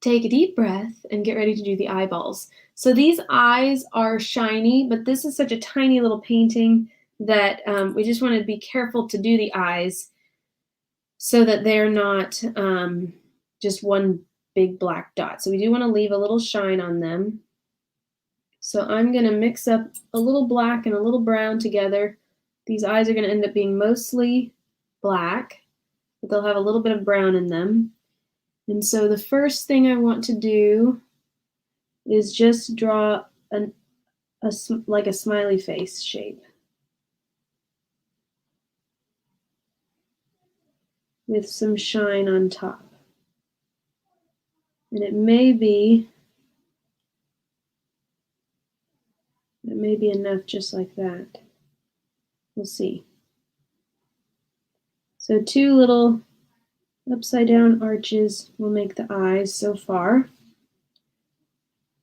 take a deep breath and get ready to do the eyeballs. So these eyes are shiny, but this is such a tiny little painting that we just want to be careful to do the eyes so that they're not just one big black dot. So we do want to leave a little shine on them. So I'm going to mix up a little black and a little brown together. These eyes are going to end up being mostly black, but they'll have a little bit of brown in them. And so the first thing I want to do is just draw like a smiley face shape with some shine on top. And it may be enough just like that. We'll see. So 2 little upside down arches will make the eyes so far.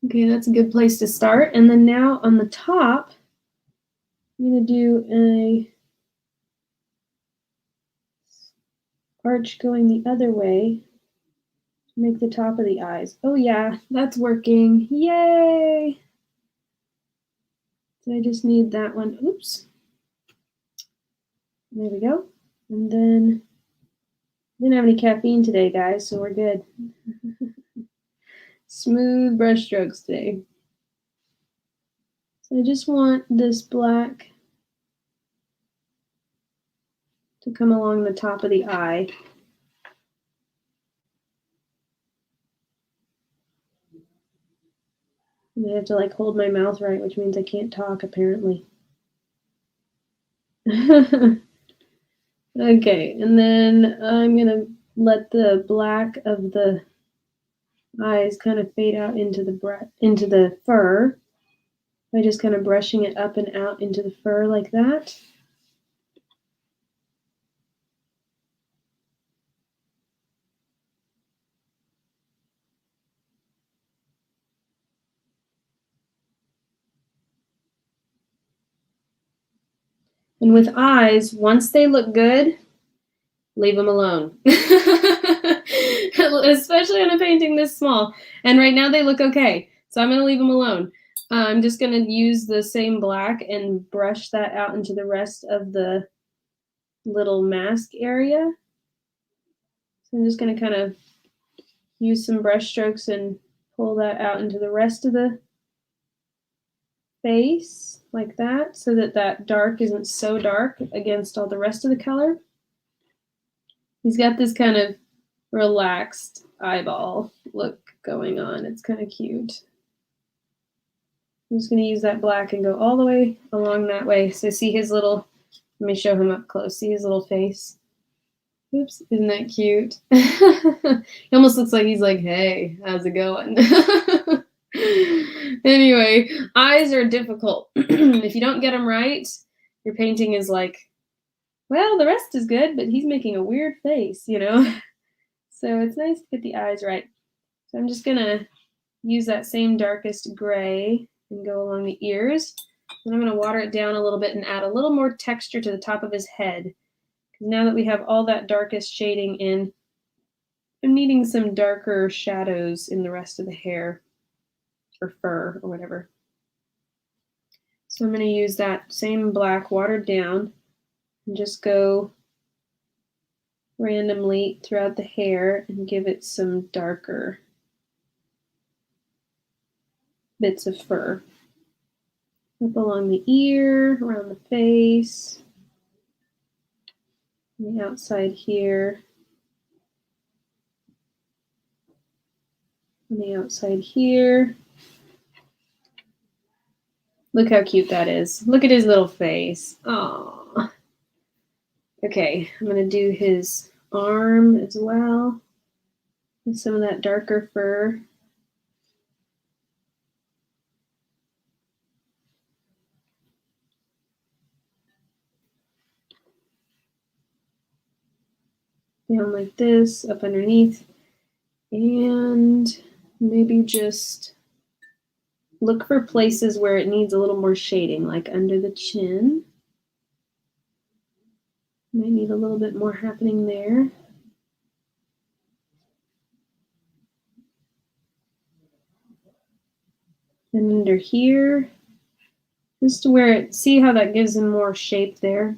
Okay, that's a good place to start. And then now on the top, I'm going to do a arch going the other way to make the top of the eyes. Oh yeah, that's working. Yay! So I just need that one. Oops. There we go. And then I didn't have any caffeine today, guys, so we're good. Smooth brush strokes today. So I just want this black to come along the top of the eye. And I have to like hold my mouth right, which means I can't talk apparently. Okay, and then I'm gonna let the black of the eyes kind of fade out into the fur by just kind of brushing it up and out into the fur like that. And with eyes, once they look good, leave them alone. Especially on a painting this small. And right now they look okay, so I'm going to leave them alone. I'm just going to use the same black and brush that out into the rest of the little mask area. So I'm just going to kind of use some brush strokes and pull that out into the rest of the face like that, so that that dark isn't so dark against all the rest of the color. He's got this kind of relaxed eyeball look going on. It's kind of cute. I'm just going to use that black and go all the way along that way. So see his little, let me show him up close. See his little face? Oops, isn't that cute? He almost looks like he's like, hey, how's it going? Anyway, eyes are difficult. If you don't get them right, your painting is like, well, the rest is good, but he's making a weird face, you know? So it's nice to get the eyes right. So I'm just gonna use that same darkest gray and go along the ears. And I'm gonna water it down a little bit and add a little more texture to the top of his head. Because now that we have all that darkest shading in, I'm needing some darker shadows in the rest of the hair or fur or whatever. So I'm gonna use that same black watered down and just go randomly throughout the hair and give it some darker bits of fur. Up along the ear, around the face, on the outside here, on the outside here. Look how cute that is. Look at his little face. Aww. Okay, I'm going to do his arm as well with some of that darker fur. Down like this, up underneath, and maybe just look for places where it needs a little more shading, like under the chin. Might need a little bit more happening there. And under here, just to where it, see how that gives him more shape there?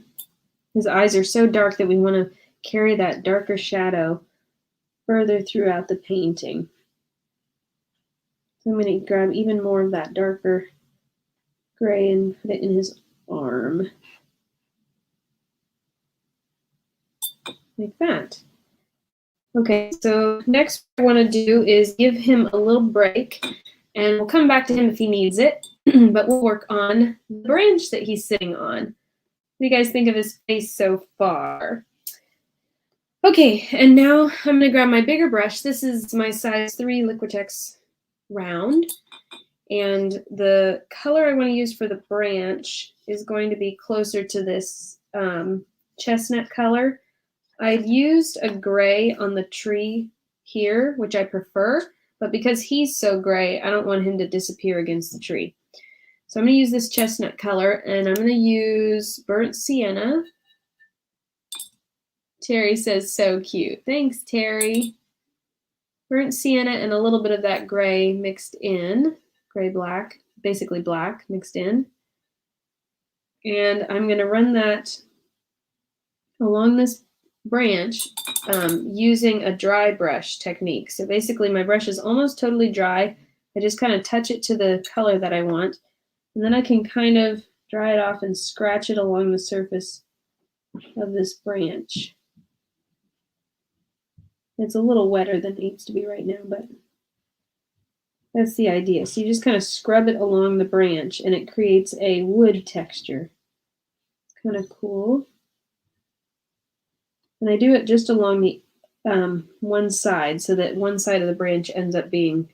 His eyes are so dark that we want to carry that darker shadow further throughout the painting. So I'm going to grab even more of that darker gray and put it in his arm. Like that. Okay, so next what I want to do is give him a little break, and we'll come back to him if he needs it, but we'll work on the branch that he's sitting on. What do you guys think of his face so far? Okay, and now I'm going to grab my bigger brush. This is my size 3 Liquitex round, and the color I want to use for the branch is going to be closer to this chestnut color. I've used a gray on the tree here, which I prefer, but because he's so gray, I don't want him to disappear against the tree. So I'm going to use this chestnut color, and I'm going to use burnt sienna. Terry says, so cute. Thanks, Terry. Burnt sienna and a little bit of that gray mixed in, gray-black, basically black mixed in. And I'm going to run that along this branch using a dry brush technique. So basically my brush is almost totally dry. I just kind of touch it to the color that I want, and then I can kind of dry it off and scratch it along the surface of this branch. It's a little wetter than it needs to be right now, but that's the idea. So you just kind of scrub it along the branch and it creates a wood texture. It's kind of cool. And I do it just along the one side so that one side of the branch ends up being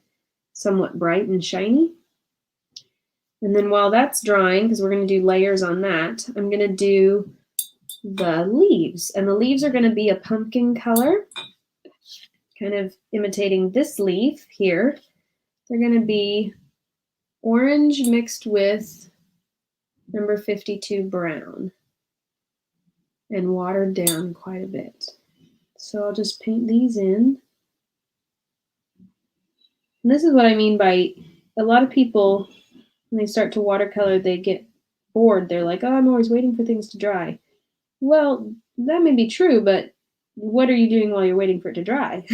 somewhat bright and shiny. And then while that's drying, because we're going to do layers on that, I'm going to do the leaves. And the leaves are going to be a pumpkin color, kind of imitating this leaf here. They're going to be orange mixed with number 52 brown and watered down quite a bit. So I'll just paint these in. And this is what I mean by a lot of people, when they start to watercolor, they get bored. They're like, oh, I'm always waiting for things to dry. Well, that may be true, but what are you doing while you're waiting for it to dry?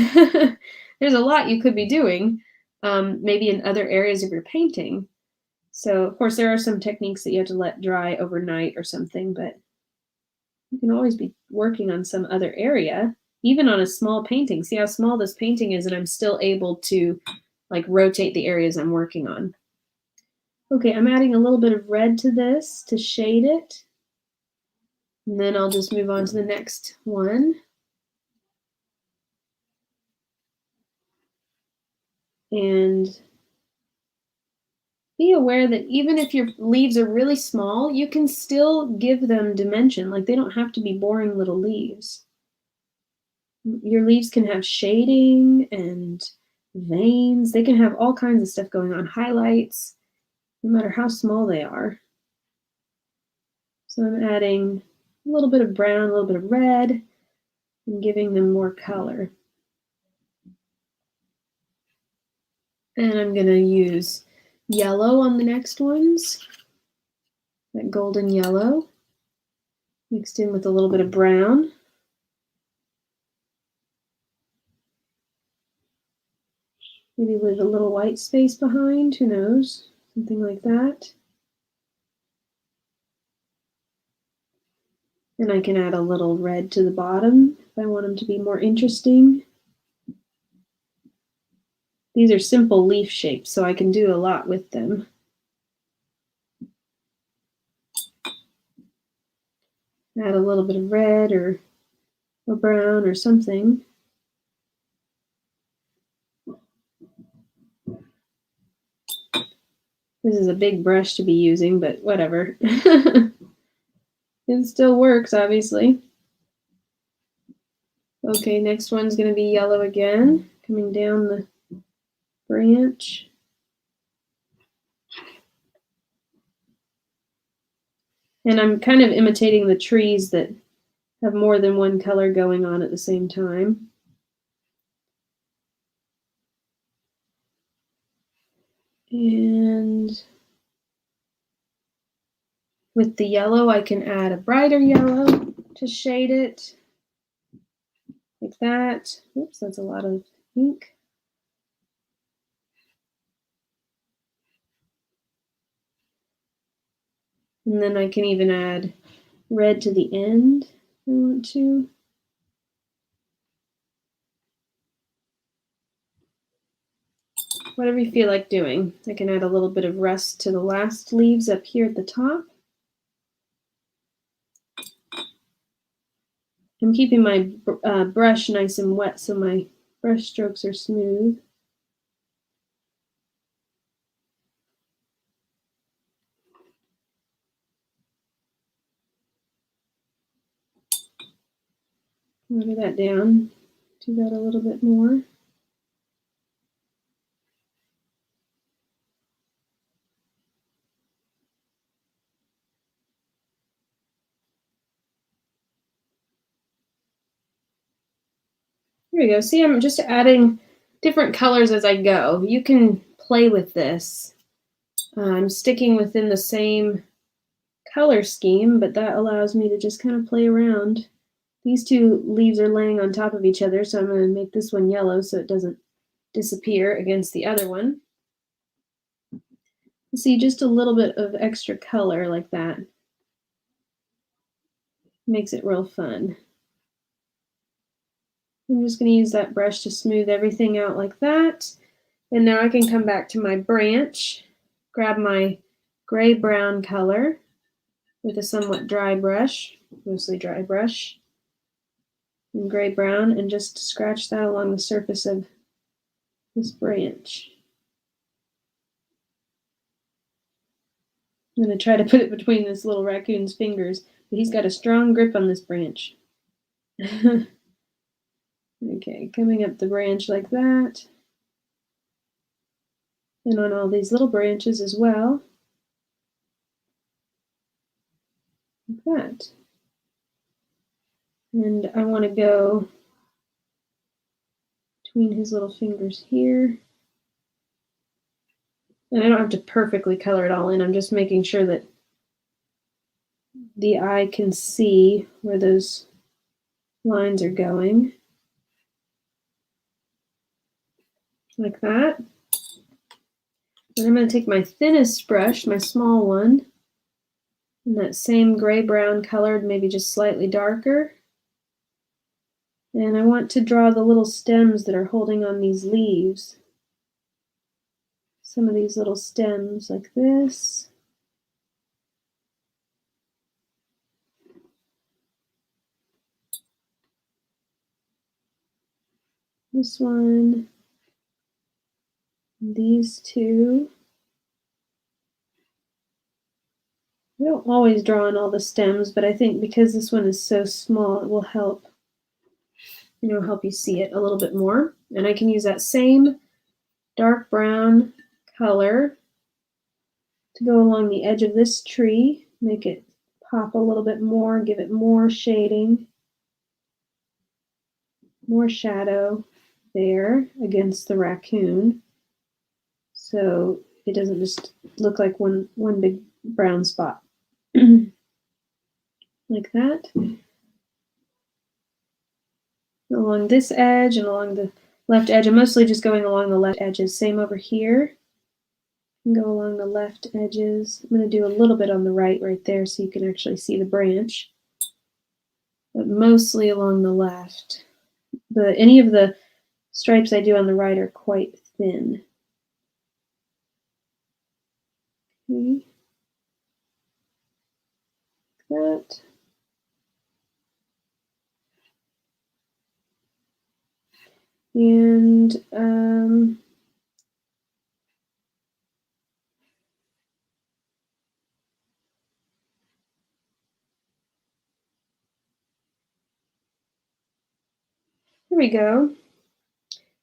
There's a lot you could be doing, maybe in other areas of your painting. So, of course, there are some techniques that you have to let dry overnight or something, but you can always be working on some other area, even on a small painting. See how small this painting is, and I'm still able to like rotate the areas I'm working on. Okay, I'm adding a little bit of red to this to shade it. And then I'll just move on to the next one. And be aware that even if your leaves are really small, you can still give them dimension. Like, they don't have to be boring little leaves. Your leaves can have shading and veins. They can have all kinds of stuff going on, highlights, no matter how small they are. So I'm adding a little bit of brown, a little bit of red, and giving them more color. And I'm going to use yellow on the next ones, that golden yellow, mixed in with a little bit of brown. Maybe with a little white space behind, who knows? Something like that. And I can add a little red to the bottom if I want them to be more interesting. These are simple leaf shapes, so I can do a lot with them. Add a little bit of red or brown or something. This is a big brush to be using, but whatever. It still works, obviously. Okay, next one's going to be yellow again, coming down the branch. And I'm kind of imitating the trees that have more than one color going on at the same time. And with the yellow, I can add a brighter yellow to shade it, like that. Oops, that's a lot of ink. And then I can even add red to the end if I want to. Whatever you feel like doing. I can add a little bit of rust to the last leaves up here at the top. I'm keeping my brush nice and wet so my brush strokes are smooth. Water that down. Do that a little bit more. Here we go. See, I'm just adding different colors as I go. You can play with this. I'm sticking within the same color scheme, but that allows me to just kind of play around. These two leaves are laying on top of each other, so I'm going to make this one yellow so it doesn't disappear against the other one. See, just a little bit of extra color like that makes it real fun. I'm just going to use that brush to smooth everything out like that. And now I can come back to my branch, grab my gray-brown color with a somewhat dry brush, mostly dry brush, and gray-brown, and just scratch that along the surface of this branch. I'm going to try to put it between this little raccoon's fingers, but he's got a strong grip on this branch. Okay, coming up the branch like that. And on all these little branches as well. Like that. And I want to go between his little fingers here. And I don't have to perfectly color it all in. I'm just making sure that the eye can see where those lines are going. Like that. And I'm going to take my thinnest brush, my small one, and that same gray-brown colored, maybe just slightly darker. And I want to draw the little stems that are holding on these leaves. Some of these little stems like this. This one. These two. I don't always draw on all the stems, but I think because this one is so small, it will help, help you see it a little bit more. And I can use that same dark brown color to go along the edge of this tree, make it pop a little bit more, give it more shading, more shadow there against the raccoon. So it doesn't just look like one big brown spot. Like that. Along this edge and along the left edge. I'm mostly just going along the left edges. Same over here. Go along the left edges. I'm going to do a little bit on the right there so you can actually see the branch, but mostly along the left. Any of the stripes I do on the right are quite thin. Okay. That. And here we go.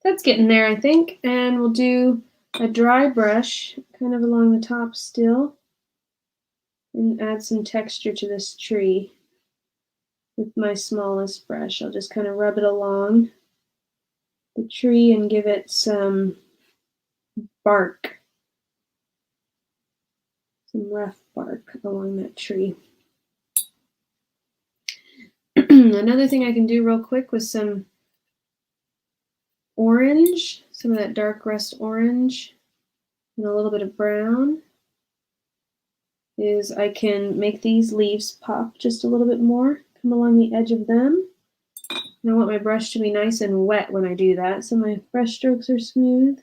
That's getting there, I think. And we'll do a dry brush kind of along the top still and add some texture to this tree with my smallest brush. I'll just kind of rub it along the tree and give it some bark, some rough bark along that tree. Another thing I can do real quick with some orange, some of that dark rust orange and a little bit of brown, is I can make these leaves pop just a little bit more, come along the edge of them. And I want my brush to be nice and wet when I do that, so my brush strokes are smooth.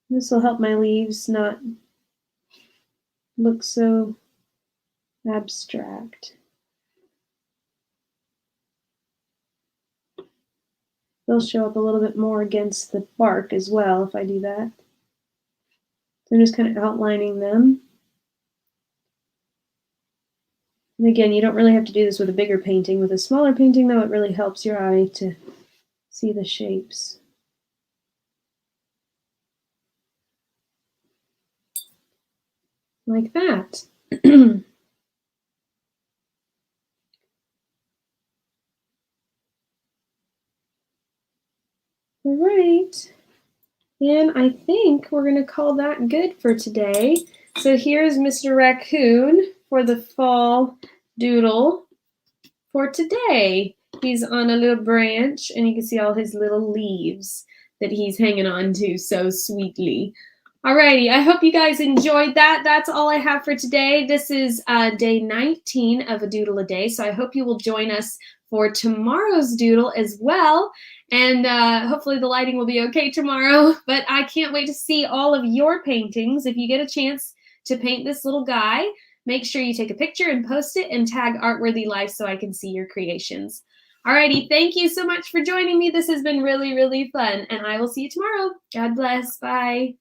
This will help my leaves not look so abstract. They'll show up a little bit more against the bark as well if I do that. So I'm just kind of outlining them. And again, you don't really have to do this with a bigger painting. With a smaller painting, though, it really helps your eye to see the shapes. Like that. All right. And I think we're going to call that good for today. So here's Mr. Raccoon for the fall doodle for today. He's on a little branch, and you can see all his little leaves that he's hanging on to so sweetly. Alrighty, I hope you guys enjoyed that. That's all I have for today. This is day 19 of a doodle a day, so I hope you will join us for tomorrow's doodle as well. And hopefully the lighting will be okay tomorrow, but I can't wait to see all of your paintings. If you get a chance to paint this little guy, make sure you take a picture and post it and tag Artworthy Life so I can see your creations. Alrighty, thank you so much for joining me. This has been really, really fun, and I will see you tomorrow. God bless. Bye.